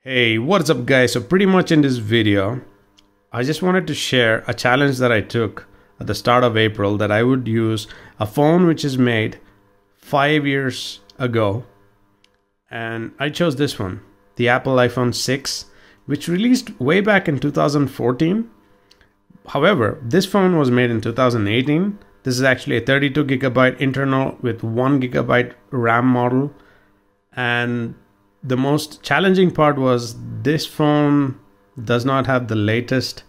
Hey, what's up guys? So pretty much in this video, I just wanted to share a challenge that I took at the start of April, that I would use a phone which is made 5 years ago, and I chose this one, the Apple iPhone 6, which released way back in 2014. However, this phone was made in 2018. This is actually a 32 gigabyte internal with 1 gigabyte RAM model, and the most challenging part was this phone does not have the latest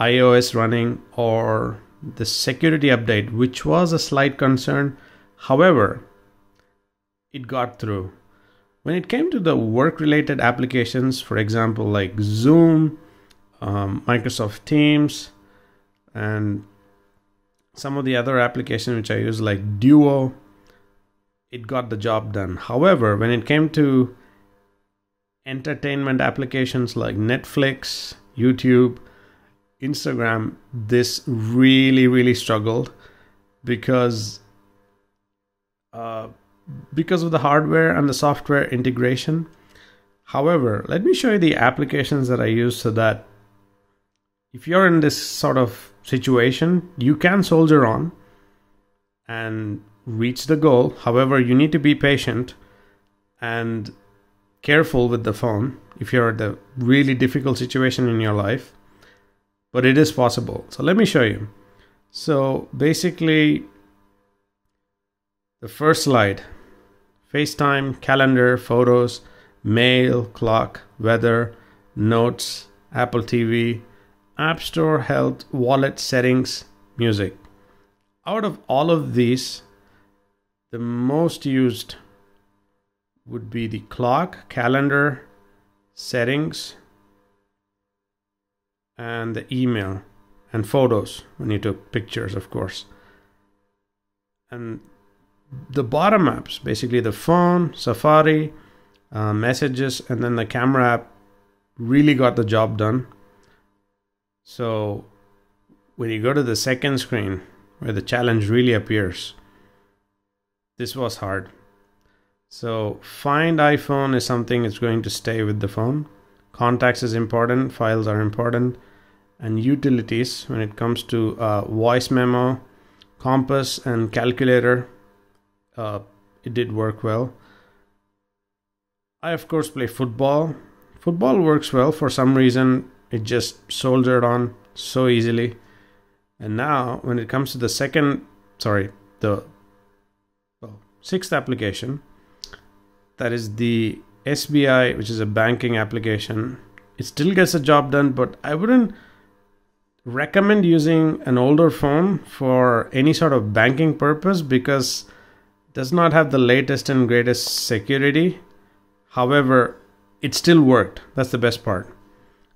iOS running or the security update, which was a slight concern. However, it got through. When it came to the work-related applications, for example, like Zoom, Microsoft Teams, and some of the other applications which I use like Duo, it got the job done. However, when it came to entertainment applications like Netflix, YouTube, Instagram, this really struggled because of the hardware and the software integration. However, let me show you the applications that I use so that if you're in this sort of situation, you can soldier on and reach the goal. However, you need to be patient and careful with the phone if you're at a really difficult situation in your life, but it is possible. So let me show you. So basically, the first slide: FaceTime, calendar, photos, mail, clock, weather, notes, Apple TV, App Store, health, wallet, settings, music. Out of all of these, the most used would be the clock, calendar, settings, and the email and photos when you took pictures, of course. And the bottom apps, basically the phone, Safari, messages, and then the camera app really got the job done. So when you go to the second screen where the challenge really appears, this was hard. So Find iPhone is something that's going to stay with the phone. Contacts is important, files are important, and utilities when it comes to voice memo, compass, and calculator, it did work well. I of course play football. Football works well. For some reason it just soldiered on so easily. And now when it comes to the sixth application, that is the SBI, which is a banking application. It still gets the job done, but I wouldn't recommend using an older phone for any sort of banking purpose because it does not have the latest and greatest security. However, it still worked. That's the best part.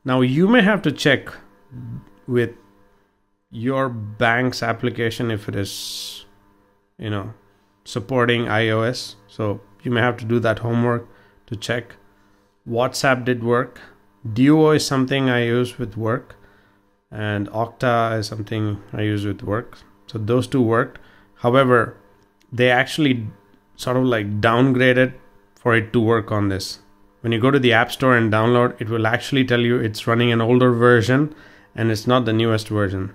Now you may have to check with your bank's application if it is, supporting iOS. So you may have to do that homework to check. WhatsApp did work. Duo is something I use with work, and Okta is something I use with work. So those two worked. However, they actually sort of like downgraded for it to work on this. When you go to the App Store and download, it will actually tell you it's running an older version and it's not the newest version.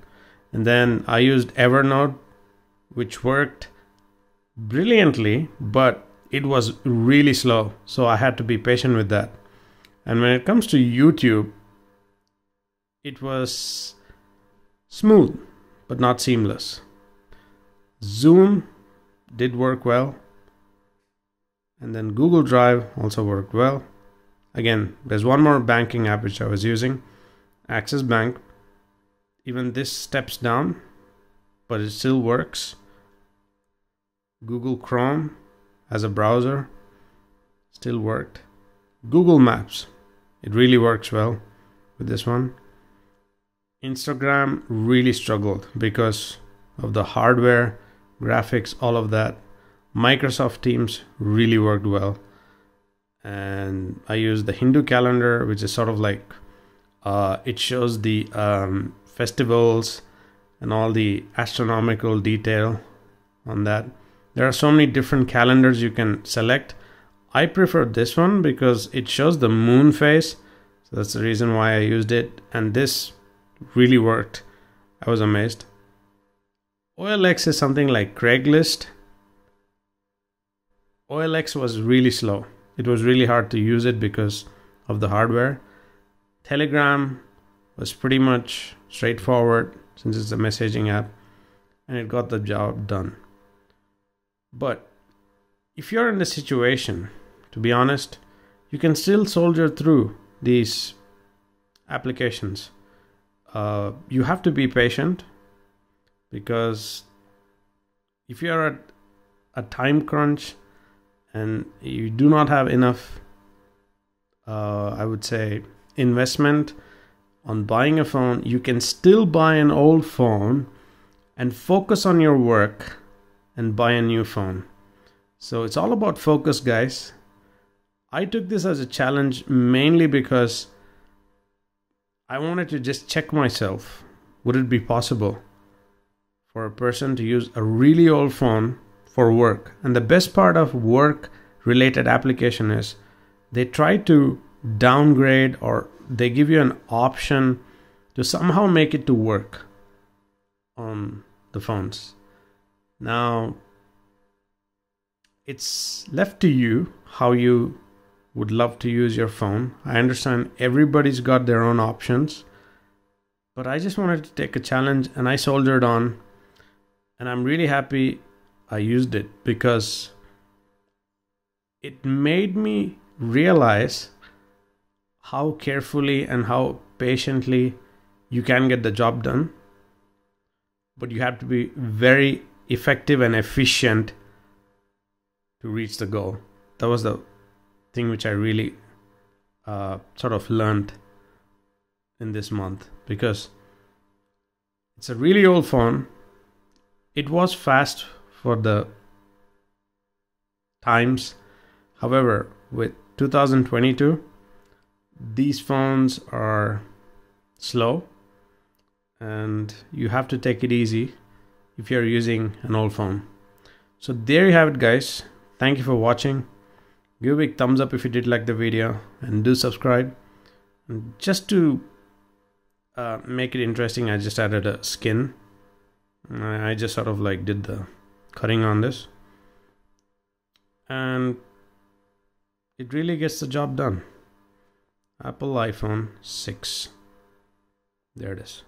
And then I used Evernote, which worked brilliantly, but it was really slow, so I had to be patient with that. And when it comes to YouTube, it was smooth but not seamless. Zoom did work well, and then Google Drive also worked well. Again, there's one more banking app which I was using, Access Bank. Even this steps down, but it still works. Google Chrome as a browser still worked. Google Maps, it really works well with this one. Instagram really struggled because of the hardware, graphics, all of that. Microsoft Teams really worked well. And I use the Hindu calendar, which is sort of like it shows the festivals and all the astronomical detail on that. There are so many different calendars you can select. I prefer this one because it shows the moon phase. So that's the reason why I used it. And this really worked. I was amazed. OLX is something like Craigslist. OLX was really slow. It was really hard to use it because of the hardware. Telegram was pretty much straightforward since it's a messaging app, and it got the job done. But if you're in the situation, to be honest, you can still soldier through these applications. You have to be patient, because if you're at a time crunch and you do not have enough, I would say, investment on buying a phone, you can still buy an old phone and focus on your work and buy a new phone. So it's all about focus, guys. I took this as a challenge mainly because I wanted to just check myself. Would it be possible for a person to use a really old phone for work? And the best part of work related application is they try to downgrade, or they give you an option to somehow make it to work on the phones. Now, it's left to you how you would love to use your phone. I understand everybody's got their own options, but I just wanted to take a challenge and I soldiered on, and I'm really happy I used it because it made me realize how carefully and how patiently you can get the job done, but you have to be very effective and efficient to reach the goal. That was the thing which I really sort of learned in this month, because it's a really old phone. It was fast for the times. However, with 2022, these phones are slow and you have to take it easy if you're using an old phone. So there you have it, guys. Thank you for watching. Give a big thumbs up if you did like the video, and do subscribe. And just to make it interesting, I just added a skin. I just sort of like did the cutting on this, and it really gets the job done. Apple iPhone 6. There it is.